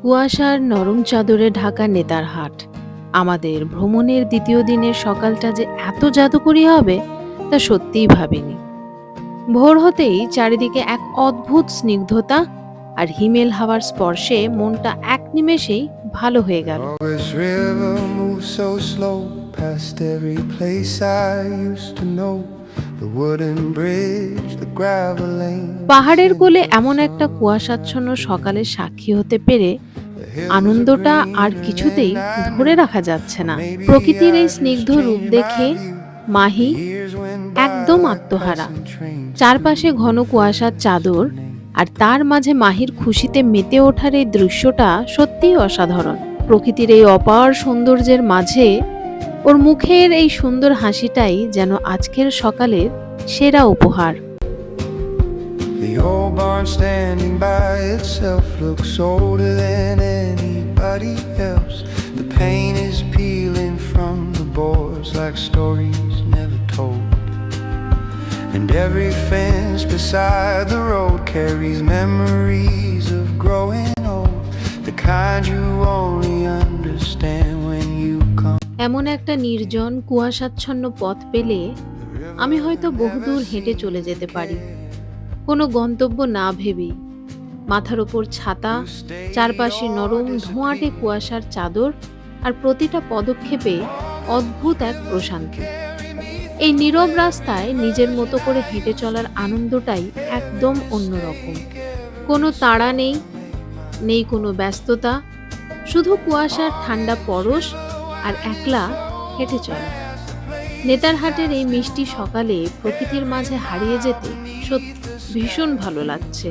কুয়াশার নরম চাদরে ঢাকা নেতারহাট। আমাদের ভ্রমণের দ্বিতীয় দিনের সকালটা যে এত জাদুকরী হবে তা সত্যিই ভাবিনি। ভোর হতেই চারিদিকে এক অদ্ভুত স্নিগ্ধতা আর হিমেল হাওয়ার স্পর্শে মনটা এক নিমেষেই ভালো হয়ে গেল। August river moves so slow past every place I used to know. The wooden bridge, the gravel lane. পাহাড়ের কোলে এমন একটা কুয়াশাচ্ছন্ন সকালের সাক্ষী হতে পেরে The hills are আনন্দটা আর green কিছুতেই and I ধরে know রাখা যাচ্ছে না। maybe প্রকৃতির I এই just স্নিগ্ধ রূপ changed দেখে my view. Mahi The years went by একদম like আত্মহারা। passing trains চারপাশে through ঘন the কুয়াশার চাদর, first name. আর তার মাঝে মাহির খুশিতে মেতে ওঠার এই দৃশ্যটা সত্যিই অসাধারণ। প্রকৃতির এই অপার সৌন্দর্যের মাঝে ওর মুখের এই সুন্দর হাসিটাই যেন আজকের সকালের সেরা উপহার। The old barn standing by itself looks older than anybody else. The paint is peeling from the boards like stories never told. And every fence beside the road carries memories of growing old, the kind you only understand when you come. এমন একটা নির্জন কুয়াশাচ্ছন্ন পথ পেলে আমি হয়তো বহুদূর হেঁটে চলে যেতে পারি, কোনো গন্তব্য না ভেবেই। মাথার ওপর ছাতা, চারপাশে নরম ধোঁয়াটে কুয়াশার চাদর, আর প্রতিটা পদক্ষেপে অদ্ভুত এক প্রশান্তি। এই নীরব রাস্তায় নিজের মতো করে হেঁটে চলার আনন্দটাই একদম অন্যরকম। কোনো তাড়া নেই, নেই কোনো ব্যস্ততা, শুধু কুয়াশার ঠান্ডা পরশ আর একলা হেঁটে চলা। নেতারহাটের এই মিষ্টি সকালে প্রকৃতির মাঝে হারিয়ে যেতে সত্যি ভীষণ ভালো লাগছে।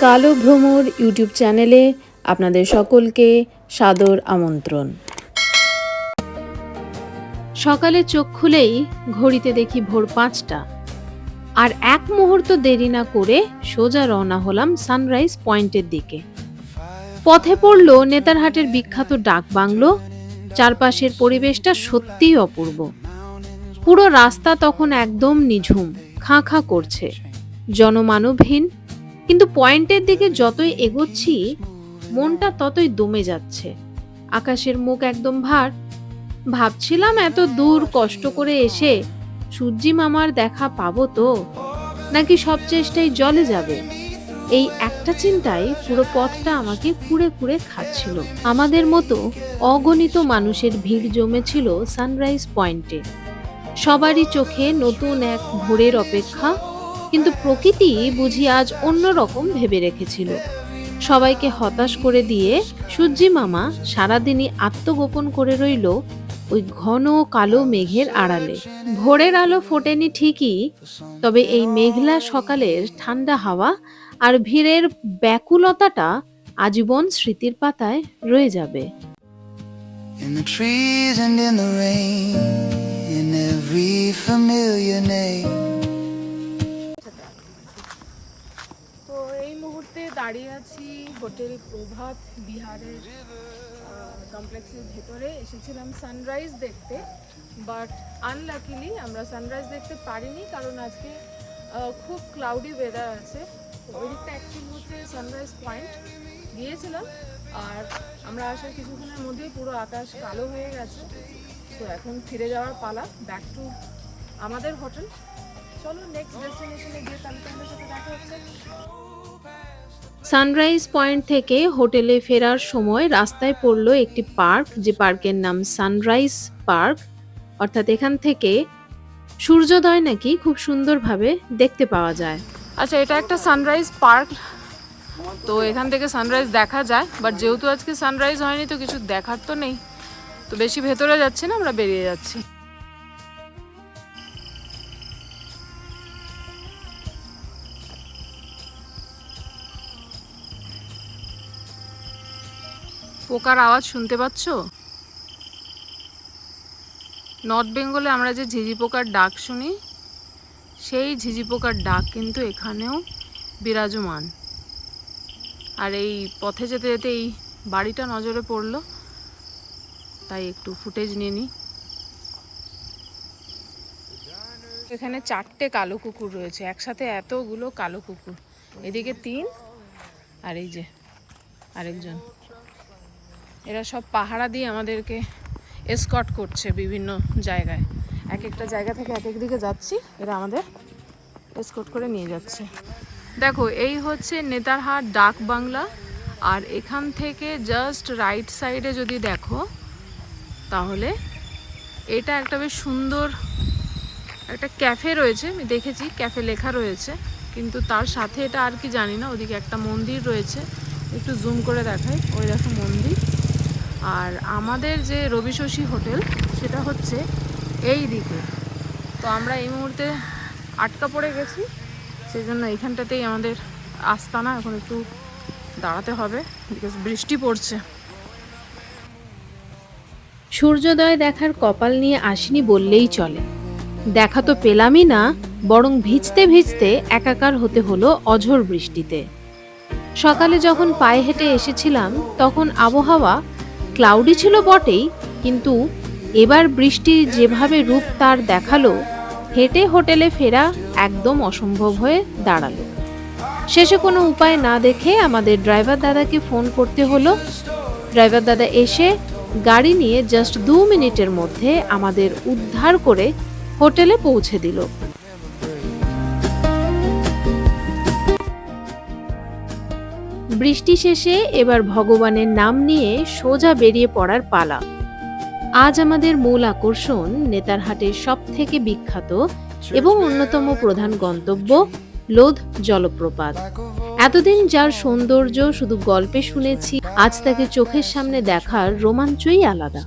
কালো ভ্রমর ইউটিউব চ্যানেলে আপনাদের সকলকে সাদর আমন্ত্রণ। সকালে চোখ খুলেই ঘড়িতে দেখি ভোর 5টা, আর এক মুহূর্ত দেরি না করে সোজা রওনা হলাম সানরাইজ পয়েন্টের দিকে। পথে পড়ল নেতারহাটের বিখ্যাত ডাক বাংলো। চারপাশের পরিবেশটা সত্যিই অপূর্ব। পুরো রাস্তা তখন একদম নিঝুম, খাঁ খাঁ করছে, জনমানবহীন। কিন্তু পয়েন্টের দিকে যতই এগোচ্ছি মনটা ততই দমে যাচ্ছে। আকাশের মুখ একদম ভার। ভাবছিলাম এত দূর কষ্ট করে এসে সূর্যি মামার দেখা পাবো তো, নাকি সব চেষ্টাই জলে যাবে। এই একটা চিন্তায় পুরো পথটা আমাকে কুড়ে কুড়ে খাচ্ছিল। আমাদের মতো অগণিত মানুষের ভিড় জমেছিল সানরাইজ পয়েন্টে। সবারই চোখে নতুন এক ভোরের অপেক্ষা, কিন্তু প্রকৃতি বুঝি আজ অন্যরকম ভেবে রেখেছিল। সবাইকে হতাশ করে দিয়ে সূর্যি মামা সারাদিনই আত্মগোপন করে রইল ওই ঘন কালো মেঘের আড়ালে। ভোরের আলো ফোটেনি ঠিকই, তবে এই মেঘলা সকালের ঠান্ডা হাওয়া আর ভিড়ের ব্যাকুলতাটা আজীবন স্মৃতির পাতায় রয়ে যাবে। In the trees and in the rain, in every familiar name. তো এই মুহূর্তে দাঁড়িয়ে আছি হোটেল প্রভাত বিহারের কমপ্লেক্সের ভেতরে। এসেছিলাম সানরাইজ দেখতে, বাট আনলাকিলি আমরা সানরাইজ দেখতে পারিনি, কারণ আজকে খুব ক্লাউডি ওয়েদার আছে। তো ওই দিকটা অ্যাকচুয়ালি হচ্ছে সানরাইজ পয়েন্ট গিয়েছিলাম, আর আমরা আসার কিছুক্ষণের মধ্যেই পুরো আকাশ কালো হয়ে গেছে। তো এখন ফিরে যাওয়ার পালা, ব্যাক টু আমাদের হোটেল। চলো নেক্সট ডেস্টিনেশনে গিয়ে তাহলে তোমাদের সাথে দেখা হচ্ছে। সানরাইজ পয়েন্ট থেকে হোটেলে ফেরার সময় রাস্তায় পড়ল একটি পার্ক, যে পার্কের নাম সানরাইজ পার্ক। অর্থাৎ এখান থেকে সূর্যোদয় নাকি খুব সুন্দরভাবে দেখতে পাওয়া যায়। আচ্ছা, এটা একটা সানরাইজ পার্ক, তো এখান থেকে সানরাইজ দেখা যায়। বাট যেহেতু আজকে সানরাইজ হয়নি তো কিছু দেখার তো নেই, তো বেশি ভেতরে যাচ্ছি না, আমরা বেরিয়ে যাচ্ছি। পোকার আওয়াজ শুনতে পাচ্ছো? নর্থ বেঙ্গলে আমরা যে ঝিঝি পোকার ডাক শুনি, সেই ঝিঝি পোকার ডাক কিন্তু এখানেও বিরাজমান। আর এই পথে যেতে যেতে এই বাড়িটা নজরে পড়লো, তাই একটু ফুটেজ নিয়ে নিই। এখানে 4টে কালো কুকুর রয়েছে, একসাথে এতগুলো কালো কুকুর। এদিকে 3, আর এই যে আরেকজন। এরা সব পাহারা দিয়ে আমাদেরকে এসকর্ট করছে বিভিন্ন জায়গায়। এক একটা জায়গা থেকে এক এক দিকে যাচ্ছি, এরা আমাদের এসকর্ট করে নিয়ে যাচ্ছে। দেখো, এই হচ্ছে নেতারহাট ডাক বাংলা। আর এখান থেকে জাস্ট রাইট সাইডে যদি দেখো, তাহলে এটা একটা বেশ সুন্দর একটা ক্যাফে রয়েছে। আমি দেখেছি ক্যাফে লেখা রয়েছে, কিন্তু তার সাথে এটা আর কি জানি না। ওদিকে একটা মন্দির রয়েছে, একটু জুম করে দেখাই, ওই দেখো মন্দির। আর আমাদের যে রবি শশী হোটেল, সেটা হচ্ছে এই দিকে। তো আমরা এই মুহূর্তে আটকা পড়ে গেছি, সেই জন্য এইখানটাতেই আমাদের আস্তানা। এখন একটু দাঁড়াতে হবে, বিকজ বৃষ্টি পড়ছে। সূর্যোদয় দেখার কপাল নিয়ে আসিনি বললেই চলে। দেখা তো পেলামই না, বরং ভিজতে ভিজতে একাকার হতে হলো অঝোর বৃষ্টিতে। সকালে যখন পায়ে হেঁটে এসেছিলাম, তখন আবহাওয়া ক্লাউডি ছিল বটেই, কিন্তু এবার বৃষ্টি যেভাবে রূপ তার দেখালো, হেঁটে হোটেলে ফেরা একদম অসম্ভব হয়ে দাঁড়ালো। শেষে কোনো উপায় না দেখে আমাদের ড্রাইভার দাদাকে ফোন করতে হলো। ড্রাইভার দাদা এসে গাড়ি নিয়ে জাস্ট 2 মিনিটের মধ্যে আমাদের উদ্ধার করে হোটেলে পৌঁছে দিল। বৃষ্টি শেষে এবার ভগবানের নাম নিয়ে সোজা বেরিয়ে পড়ার পালা। আজ আমাদের মূল আকর্ষণ নেতারহাটের সবথেকে বিখ্যাত এবং অন্যতম প্রধান গন্তব্য লোধ জলপ্রপাত। এতদিন যার সৌন্দর্য শুধু গল্পে শুনেছি, আজ তাকে চোখের সামনে দেখার রোমাঞ্চই আলাদা।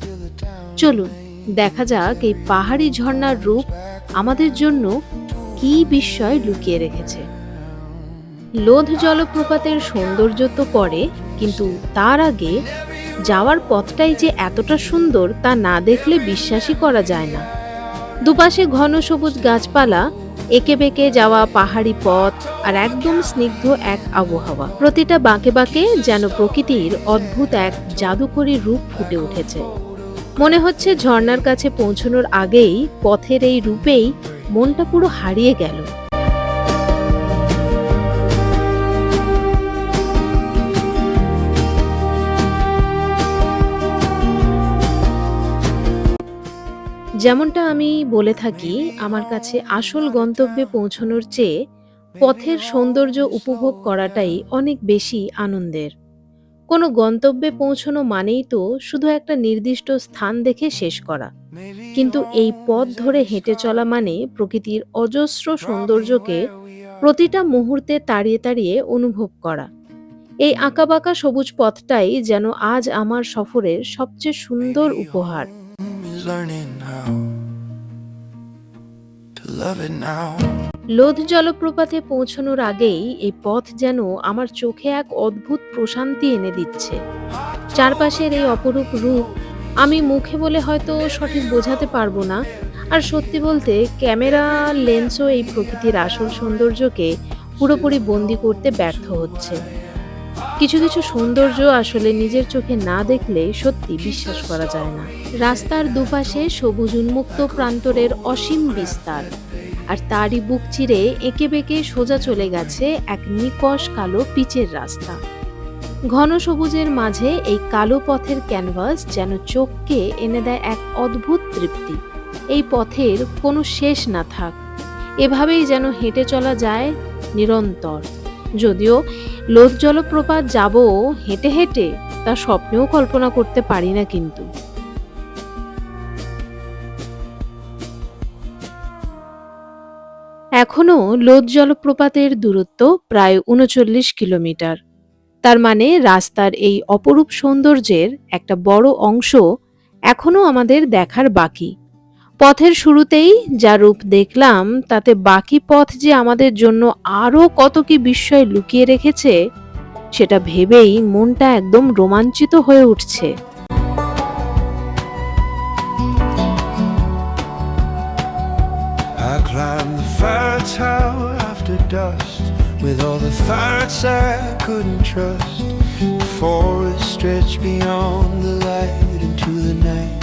চলুন দেখা যাক এই পাহাড়ি ঝর্ণার রূপ আমাদের জন্য কি বিস্ময় লুকিয়ে রেখেছে। লোধ জলপ্রপাতের সৌন্দর্য তো পরে, কিন্তু তার আগে যাওয়ার পথটাই যে এতটা সুন্দর তা না দেখলে বিশ্বাসই করা যায় না। দুপাশে ঘন সবুজ গাছপালা, এঁকে বেঁকে যাওয়া পাহাড়ি পথ, আর একদম স্নিগ্ধ এক আবহাওয়া। প্রতিটা বাঁকে বাঁকে যেন প্রকৃতির অদ্ভুত এক জাদুকরী রূপ ফুটে উঠেছে। মনে হচ্ছে ঝর্ণার কাছে পৌঁছানোর আগেই পথের এই রূপেই মনটা পুরো হারিয়ে গেল। যেমনটা আমি বলে থাকি, আমার কাছে আসল গন্তব্যে পৌঁছানোর চেয়ে পথের সৌন্দর্য উপভোগ করাটাই অনেক বেশি আনন্দের। কোনো গন্তব্যে পৌঁছানো মানেই তো শুধু একটা নির্দিষ্ট স্থান দেখে শেষ করা, কিন্তু এই পথ ধরে হেঁটে চলা মানে প্রকৃতির অজস্র সৌন্দর্যকে প্রতিটা মুহূর্তে তাড়িয়ে তাড়িয়ে অনুভব করা। এই আঁকাবাঁকা সবুজ পথটাই যেন আজ আমার সফরের সবচেয়ে সুন্দর উপহার। লোধ জলপ্রপাতে পৌঁছানোর আগেই এই পথ যেন আমার চোখে এক অদ্ভুত প্রশান্তি এনে দিচ্ছে। চারপাশের এই অপরূপ রূপ আমি মুখে বলে হয়তো সঠিক বোঝাতে পারবো না। আর সত্যি বলতে, ক্যামেরা লেন্সও এই প্রকৃতির আসল সৌন্দর্যকে পুরোপুরি বন্দি করতে ব্যর্থ হচ্ছে। কিছু কিছু সৌন্দর্য আসলে নিজের চোখে না দেখলে সত্যি বিশ্বাস করা যায় না। রাস্তার দুপাশে সবুজ উন্মুক্ত প্রান্তরের অসীম বিস্তার, আর তারই বুক চিরে এঁকে বেঁকে সোজা চলে গেছে এক নিকষ কালো পিচের রাস্তা। ঘন সবুজের মাঝে এই কালো পথের ক্যানভাস যেন চোখকে এনে দেয় এক অদ্ভুত তৃপ্তি। এই পথের কোনো শেষ না থাক, এভাবেই যেন হেঁটে চলা যায় নিরন্তর। যদিও লোধ জলপ্রপাত যাব হেঁটে হেঁটে, তা স্বপ্নেও কল্পনা করতে পারি না। কিন্তু এখনো লোধ জলপ্রপাতের দূরত্ব প্রায় ৩৯ কিলোমিটার। তার মানে রাস্তার এই অপরূপ সৌন্দর্যের একটা বড় অংশ এখনো আমাদের দেখার বাকি। পথের শুরুতেই যা রূপ দেখলাম, তাতে বাকি পথ যে আমাদের জন্য আরো কত কি বিস্ময় লুকিয়ে রেখেছে, সেটা ভেবেই মনটা একদম রোমাঞ্চিত হয়ে উঠছে। to dust with all the thoughts I couldn't trust. The forest stretched beyond the light into the night.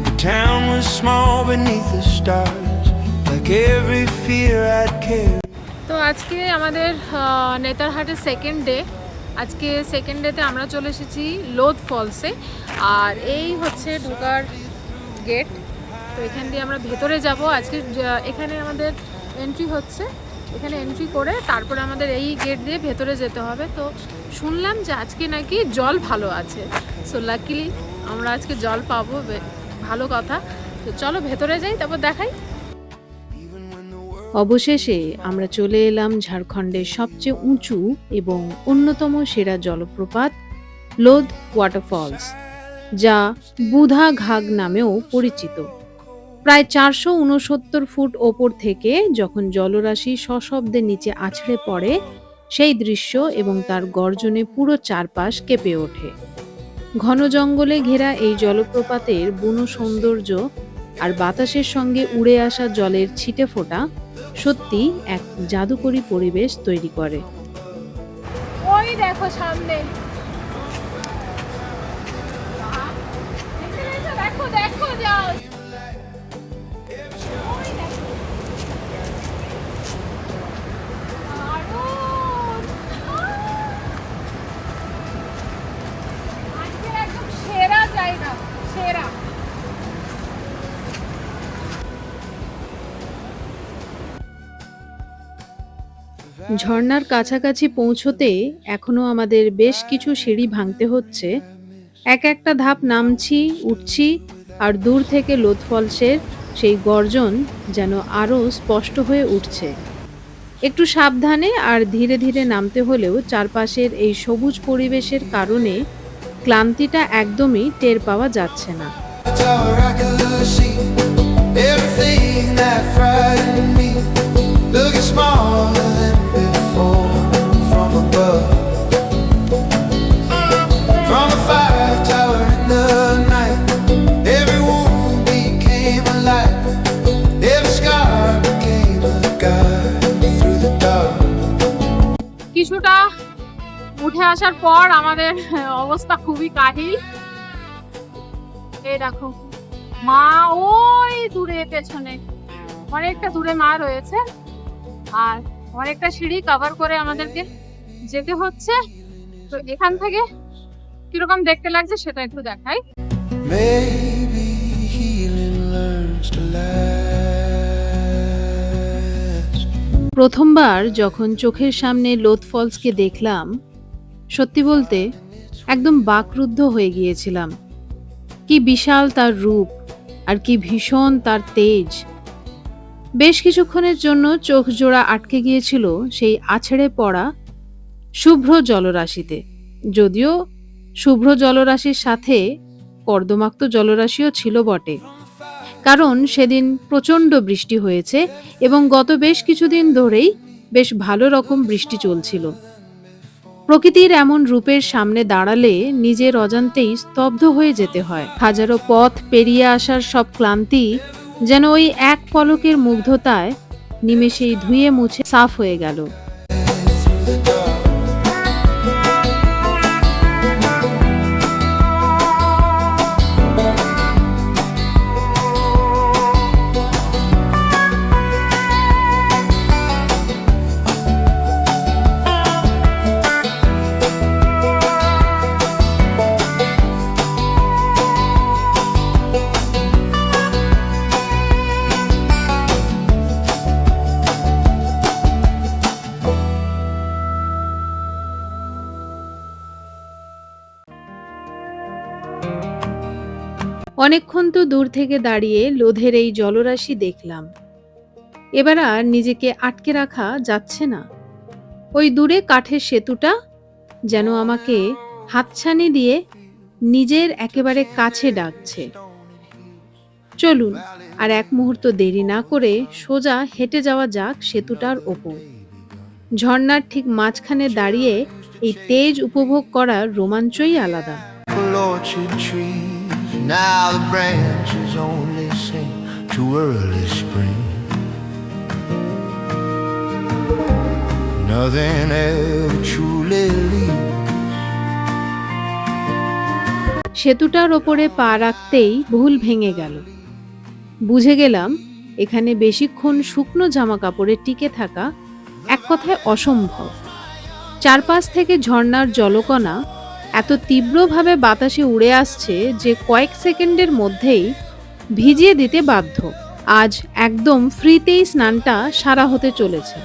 The town was small beneath the stars, like every fear I'd carried. তো আজকে আমাদের নেতারহাটের সেকেন্ড ডে। আজকে second ডেতে আমরা চলে এসেছি লোধ ফলসে। আর এই হচ্ছে ঢোকার গেট। তো এখান দিয়ে আমরা ভেতরে যাব। আজকে এখানে আমাদের এন্ট্রি হচ্ছে, এখানে এন্ট্রি করে তারপরে আমাদের এই গেট দিয়ে ভেতরে যেতে হবে। তো শুনলাম যে আজকে নাকি জল ভালো আছে, সো লাকিলি আমরা আজকে জল পাবো, ভালো কথা। তো চলো ভেতরে যাই, তারপর দেখাই। অবশেষে আমরা চলে এলাম ঝাড়খণ্ডের সবচেয়ে উঁচু এবং অন্যতম সেরা জলপ্রপাত লোধ ওয়াটারফলস, যা বুধা ঘাগ নামেও পরিচিত। প্রায় 469 ফুট ওপর থেকে যখন জলরাশি সশব্দে নিচে আছড়ে পড়ে, সেই দৃশ্য এবং তার গর্জনে পুরো চারপাশ কেঁপে ওঠে। ঘন জঙ্গলে ঘেরা এই জলপ্রপাতের বুনো সৌন্দর্য আর বাতাসের সঙ্গে উড়ে আসা জলের ছিটে ফোঁটা সত্যি এক জাদুকরী পরিবেশ তৈরি করে। ওই দেখো সামনে, দেখো দেখো যাও। সেরা জায়গা, সেরা। ঝর্ণার কাছাকাছি পৌঁছতে এখনো আমাদের বেশ কিছু সিঁড়ি ভাঙতে হচ্ছে। এক একটা ধাপ নামছি, উঠছি, আর দূর থেকে লোধ ফলসের সেই গর্জন যেন আরো স্পষ্ট হয়ে উঠছে। একটু সাবধানে আর ধীরে ধীরে নামতে হলেও চারপাশের এই সবুজ পরিবেশের কারণে ক্লান্তিটা একদমই টের পাওয়া যাচ্ছে না। Tower I could see everything that frightened me, looking smaller than before from above. From a fire tower in the night, every wound became a light, every scar became a guide through the dark. কিছুটা উঠে আসার পর আমাদের অবস্থা খুবই কাহিল। এই দেখো মা ওই দূরে, পেছনে অনেকটা দূরে মা রয়েছে, আর অনেকটা সিঁড়ি কভার করে আমাদেরকে যেতে হচ্ছে। তো এখান থেকে কিরকম দেখতে লাগছে সেটা একটু দেখাই। Maybe healing learns to last. প্রথমবার যখন চোখের সামনে লোধ ফলসকে দেখলাম, সত্যি বলতে একদম বাকরুদ্ধ হয়ে গিয়েছিলাম। কি বিশাল তার রূপ, আর কি ভীষণ তার তেজ। বেশ কিছুক্ষণের জন্য চোখ জোড়া আটকে গিয়েছিল সেই আছড়ে পড়া শুভ্র জলরাশিতে। যদিও শুভ্র জলরাশির সাথে কর্দমাক্ত জলরাশিও ছিল বটে, কারণ সেদিন প্রচণ্ড বৃষ্টি হয়েছে এবং গত বেশ কিছুদিন ধরেই বেশ ভালো রকম বৃষ্টি চলছিল। প্রকৃতির এমন রূপের সামনে দাঁড়ালে নিজের অজান্তেই স্তব্ধ হয়ে যেতে হয়। হাজারো পথ পেরিয়ে আসার সব ক্লান্তি যেন ওই এক পলকের মুগ্ধতায় নিমেষেই ধুয়ে মুছে সাফ হয়ে গেল। অনেকক্ষণ তো দূর থেকে দাঁড়িয়ে লোধের এই জলরাশি দেখলাম। এবার আর নিজেকে আটকে রাখা যাচ্ছে না। ওই দূরে কাঠের সেতুটা যেন আমাকে হাতছানি দিয়ে নিজের একেবারে কাছে ডাকছে। চলুন আর এক মুহূর্ত দেরি না করে সোজা হেঁটে যাওয়া যাক সেতুটার ওপর। ঝর্ণার ঠিক মাঝখানে দাঁড়িয়ে এই তেজ উপভোগ করার রোমাঞ্চই আলাদা। Orchard trees, now the branches only sing to early spring. nothing ever truly leaves. সেতুটার ওপরে পা রাখতেই ভুল ভেঙে গেল। বুঝে গেলাম এখানে বেশিক্ষণ শুকনো জামা কাপড়ে টিকে থাকা এক কথায় অসম্ভব। চারপাশ থেকে ঝর্ণার জলকণা এত তীব্রভাবে বাতাসে উড়ে আসছে যে কয়েক সেকেন্ডের মধ্যেই ভিজিয়ে দিতে বাধ্য। আজ একদম ফ্রিতেই স্নানটা সারা হতে চলেছে,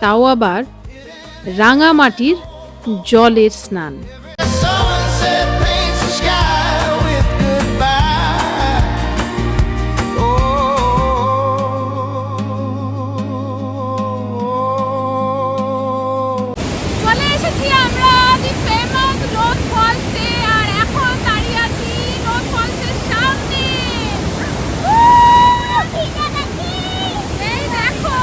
তাও আবার রাঙামাটির জলের স্নান। The sunset paints the sky with goodbye. চলে এসেছি আমরা দি ফেমাস রোজ ফলসে, আর এখন দাঁড়িয়ে আছি রোজ ফলসের সামনে। এই দেখো,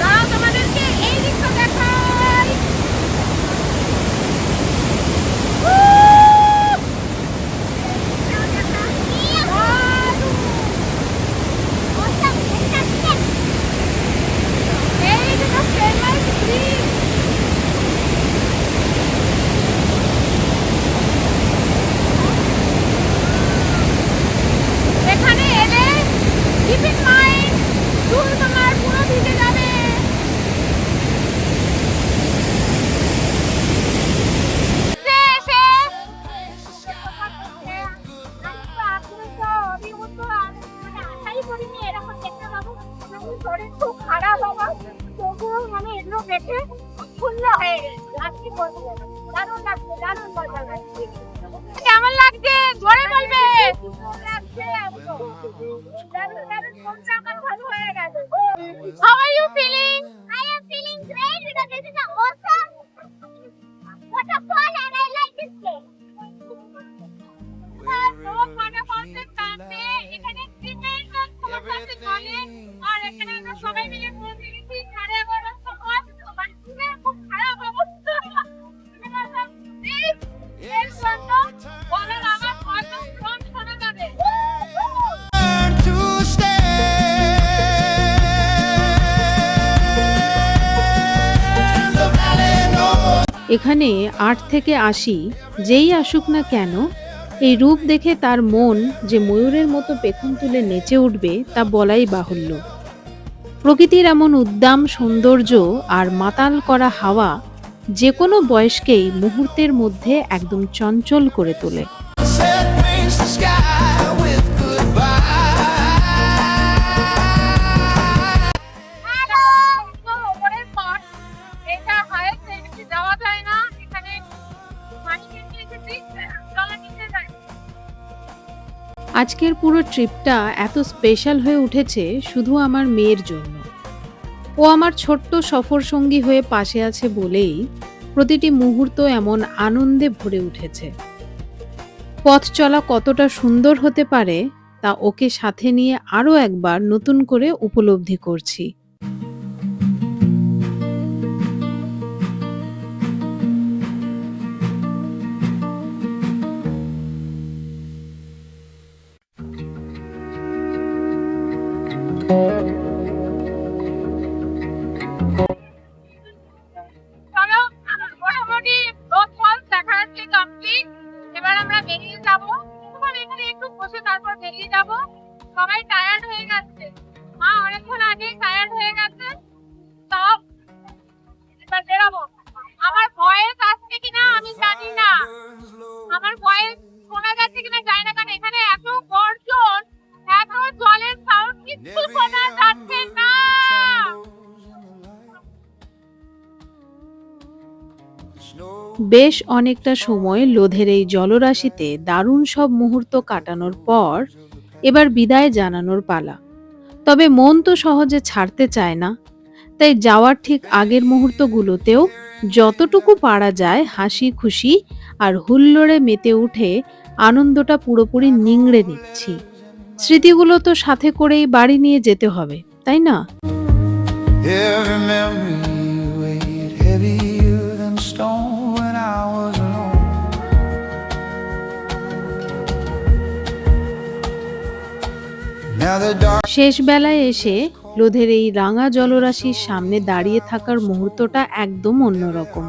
দাঁড়াও তোমাদেরকে এই দিকটা দেখাই। এই দুটো ফেমাস ব্রিজ। এখানে এলে কিপ ইন মাইন্ড চুল তোমার পুরো ভিজে যাবে। কেমন লাগছে জোরে বলবে। How are you feeling? I am feeling great because this is an awesome waterfall and I like this place. রোজ মানে বলতে কাঁদে, এখানে ট্রিটমেন্ট সমস্ত চলে, আর এখানে আমরা সবাই মিলে পৌঁছে গেছি 11:30 সময়। আমার ট্রিপের খুব খারাপ অবস্থা। এর জন্য বলার আমার হয়তো কম শোনা যাবে। Learn to stand. The valley knows. এখানে 8 থেকে 80 যেই আসুক না কেন, এই রূপ দেখে তার মন যে ময়ূরের মতো পেখম তুলে নেচে উঠবে তা বলাই বাহুল্য। প্রকৃতির এমন উদ্দাম সৌন্দর্য আর মাতাল করা হাওয়া যে কোনো বয়সকেই মুহূর্তের মধ্যে একদম চঞ্চল করে তোলে। Sunset paints the sky with goodbye. তো ওপরের পার্ট, এটা হায়ার সেকেন্ডারি যাওয়া যায় না, এখানে মাটিতে এসেছি জলে নিচে যায়। আজকের পুরো ট্রিপটা এত স্পেশাল হয়ে উঠেছে শুধু আমার মেয়ের জন্য। ও আমার ছোট্ট সফর সঙ্গী হয়ে পাশে আছে বলেই প্রতিটি মুহূর্ত এমন আনন্দে ভরে উঠেছে। পথ চলা কতটা সুন্দর হতে পারে তা ওকে সাথে নিয়ে আরও একবার নতুন করে উপলব্ধি করছি। চলো, মোটামুটি রোজ ফলস দেখা যাচ্ছে কমপ্লিট। এবার আমরা বেরিয়ে যাবো। তখন এখানে একটু বসে তারপর বেরিয়ে যাবো। সবাই টায়ার্ড হয়ে গেছে, মা অনেকক্ষণ আগেই টায়ার্ড হয়ে গেছে। তাও এবার বেরাবো। আমার ভয়েস আসছে কিনা আমি জানি না, আমার ভয়েস শোনা যাচ্ছে কিনা জানি না, কারণ এখানে এত গর্জন, এত জলের সাউন্ড, কিচ্ছু শোনা যাচ্ছে না। বেশ অনেকটা সময় লোধের এই জলরাশিতে দারুণ সব মুহূর্ত কাটানোর পর এবার বিদায় জানানোর পালা। তবে মন তো সহজে ছাড়তে চায় না, তাই যাওয়ার ঠিক আগের মুহূর্তগুলোতেও যতটুকু পারা যায় হাসি খুশি আর হুল্লোড়ে মেতে উঠে আনন্দটা পুরোপুরি নিংড়ে নিচ্ছি। স্মৃতিগুলো তো সাথে করেই বাড়ি নিয়ে যেতে হবে, তাই না? Every memory weighed heavier than stone when I was alone. Now the dark শেষ বেলায় এসে লোধের এই রাঙা জলরাশির সামনে দাঁড়িয়ে থাকার মুহূর্তটা একদম অন্যরকম।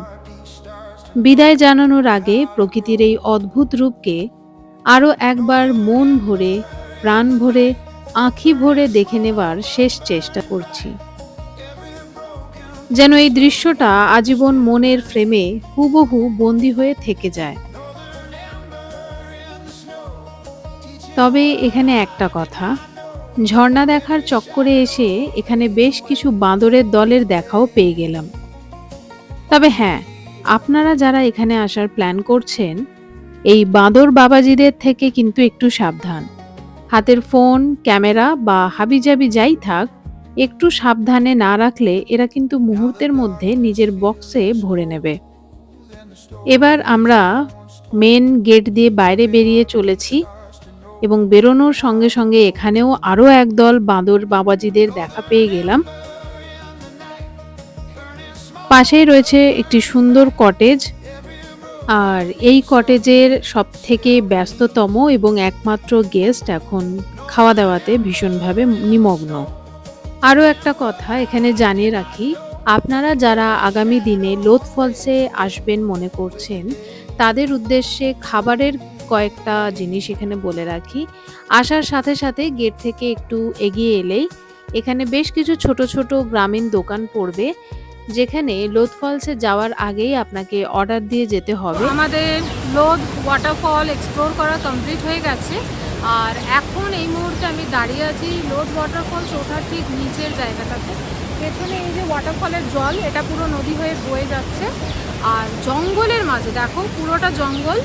বিদায় জানানোর আগে প্রকৃতির এই অদ্ভুত রূপকে আরো একবার মন ভরে, প্রাণ ভরে, আঁখি ভরে দেখে নেবার শেষ চেষ্টা করছি। যেন এই দৃশ্যটা আজীবন মনের ফ্রেমে হুবহু বন্দী হয়ে থেকে যায়। তবে এখানে একটা কথা, ঝর্ণা দেখার চক্করে এসে এখানে বেশ কিছু বাঁদরের দলের দেখাও পেয়ে গেলাম। তবে হ্যাঁ, আপনারা যারা এখানে আসার প্ল্যান করছেন, এই বাঁদর বাবাজিদের থেকে কিন্তু একটু সাবধান। হাতের ফোন, ক্যামেরা বা হাবিজাবি যাই থাক, একটু সাবধানে না রাখলে এরা কিন্তু মুহূর্তের মধ্যে নিজের বক্সে ভরে নেবে। এবার আমরা মেন গেট দিয়ে বাইরে বেরিয়ে চলেছি এবং বেরোনোর সঙ্গে সঙ্গে এখানেও আরো একদল বাঁদর বাবাজিদের দেখা পেয়ে গেলাম। পাশেই রয়েছে একটি সুন্দর কটেজ, আর এই কটেজের সবথেকে ব্যস্ততম এবং একমাত্র গেস্ট এখন খাওয়া দাওয়াতে ভীষণভাবে নিমগ্ন। আরও একটা কথা এখানে জানিয়ে রাখি, আপনারা যারা আগামী দিনে লোধ ফলসে আসবেন মনে করছেন, তাদের উদ্দেশ্যে খাবারের কয়েকটা জিনিস এখানে বলে রাখি। আসার সাথে সাথে গেট থেকে একটু এগিয়ে এলেই এখানে বেশ কিছু ছোট ছোট গ্রামীণ দোকান পড়বে, যেখানে লোধ ফলসে যাওয়ার আগেই আপনাকে অর্ডার দিয়ে যেতে হবে। আমাদের লোধ ওয়াটারফল এক্সপ্লোর করা কমপ্লিট হয়ে গেছে, আর এখন এই মুহূর্তে আমি দাঁড়িয়ে আছি লোধ ওয়াটারফলস ওঠার ঠিক নিচের জায়গাটাতে। পেছনে এই যে ওয়াটারফলের জল, এটা পুরো নদী হয়ে বয়ে যাচ্ছে, আর জঙ্গলের মাঝে দেখো পুরোটা জঙ্গল।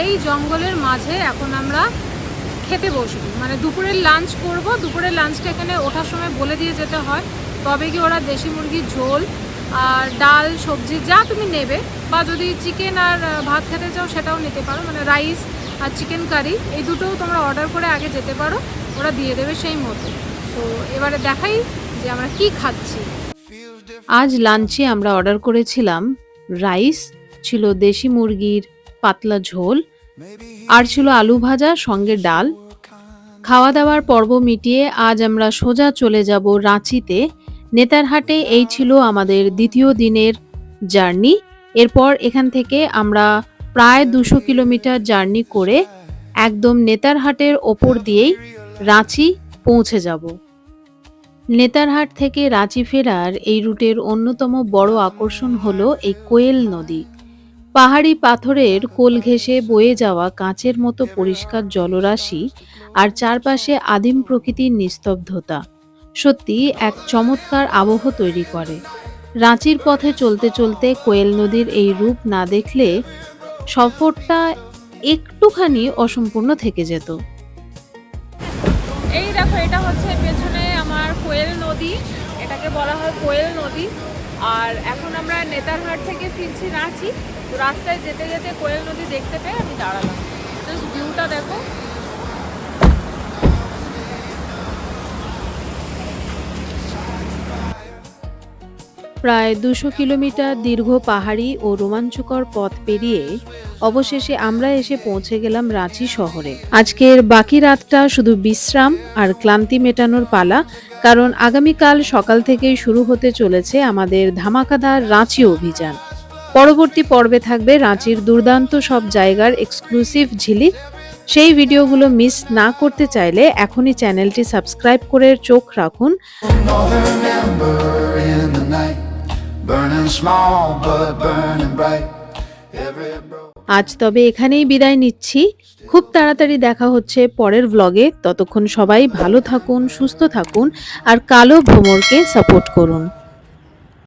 এই জঙ্গলের মাঝে এখন আমরা খেতে বসবো, মানে দুপুরের লাঞ্চ করব। দুপুরের লাঞ্চটা এখানে ওঠার সময় বলে দিয়ে যেতে হয়, তবে কি ওরা দেশি মুরগির ঝোল আর ডাল সবজি যা তুমি নেবে, বা যদি চিকেন আর ভাত খেতে চাও সেটাও নিতে পারো, মানে রাইস আর চিকেন কারি এই দুটোও তোমরা অর্ডার করে আগে যেতে পারো, ওরা দিয়ে দেবে সেই মতো। তো এবারে দেখাই যে আমরা কি খাচ্ছি। আজ লাঞ্চে আমরা অর্ডার করেছিলাম রাইস, ছিল দেশি মুরগির পাতলা ঝোল, আর ছিল আলু ভাজা সঙ্গে ডাল। খাওয়া দাওয়ার পর্ব মিটিয়ে আজ আমরা সোজা চলে যাব রাঁচিতে, নেতারহাটে। এই ছিল আমাদের দ্বিতীয় দিনের জার্নি। এরপর এখান থেকে আমরা প্রায় 200 কিলোমিটার জার্নি করে একদম নেতারহাটের ওপর দিয়েই রাঁচি পৌঁছে যাব। নেতারহাট থেকে রাঁচি ফেরার এই রুটের অন্যতম বড় আকর্ষণ হলো এই কোয়েল নদী। পাহাড়ি পাথরের কোল ঘেঁষে বয়ে যাওয়া কাঁচের মতো পরিষ্কার জলরাশি, আর চারপাশে আদিম প্রকৃতির নিস্তব্ধতা সত্যি এক চমৎকার আবহ তৈরি করে। রাঁচির পথে চলতে চলতে কোয়েল নদীর এই রূপ না দেখলে সফরটা একটুখানি অসম্পূর্ণ থেকে যেত। এই দেখো, এটা হচ্ছে পেছনে আমার কোয়েল নদী, এটাকে বলা হয় কোয়েল নদী। আর এখন আমরা নেতারহাট থেকে ফিরছি রাঁচি। তো রাস্তায় যেতে যেতে কোয়েল নদী দেখতে পেয়ে আমি দাঁড়ালাম। জাস্ট ভিউটা দেখো। প্রায় 200 কিলোমিটার দীর্ঘ পাহাড়ি ও রোমাঞ্চকর পথ পেরিয়ে অবশেষে আমরা এসে পৌঁছে গেলাম রাঁচি শহরে। আজকের বাকি রাতটা শুধু বিশ্রাম আর ক্লান্তি মেটানোর পালা, কারণ আগামীকাল সকাল থেকেই শুরু হতে চলেছে আমাদের ধামাকাদার রাঁচি অভিযান। পরবর্তী পর্বে থাকবে রাঁচির দুর্দান্ত সব জায়গার এক্সক্লুসিভ ঝিলিক। সেই ভিডিওগুলো মিস না করতে চাইলে এখনই চ্যানেলটি সাবস্ক্রাইব করে চোখ রাখুন। northern ember in the night, burning small but burning bright. Every আজ তবে এখানেই বিদায় নিচ্ছি। খুব তাড়াতাড়ি দেখা হচ্ছে পরের ভ্লগে। ততক্ষণ সবাই ভালো থাকুন, সুস্থ থাকুন, আর কালো ভ্রমরকে সাপোর্ট করুন।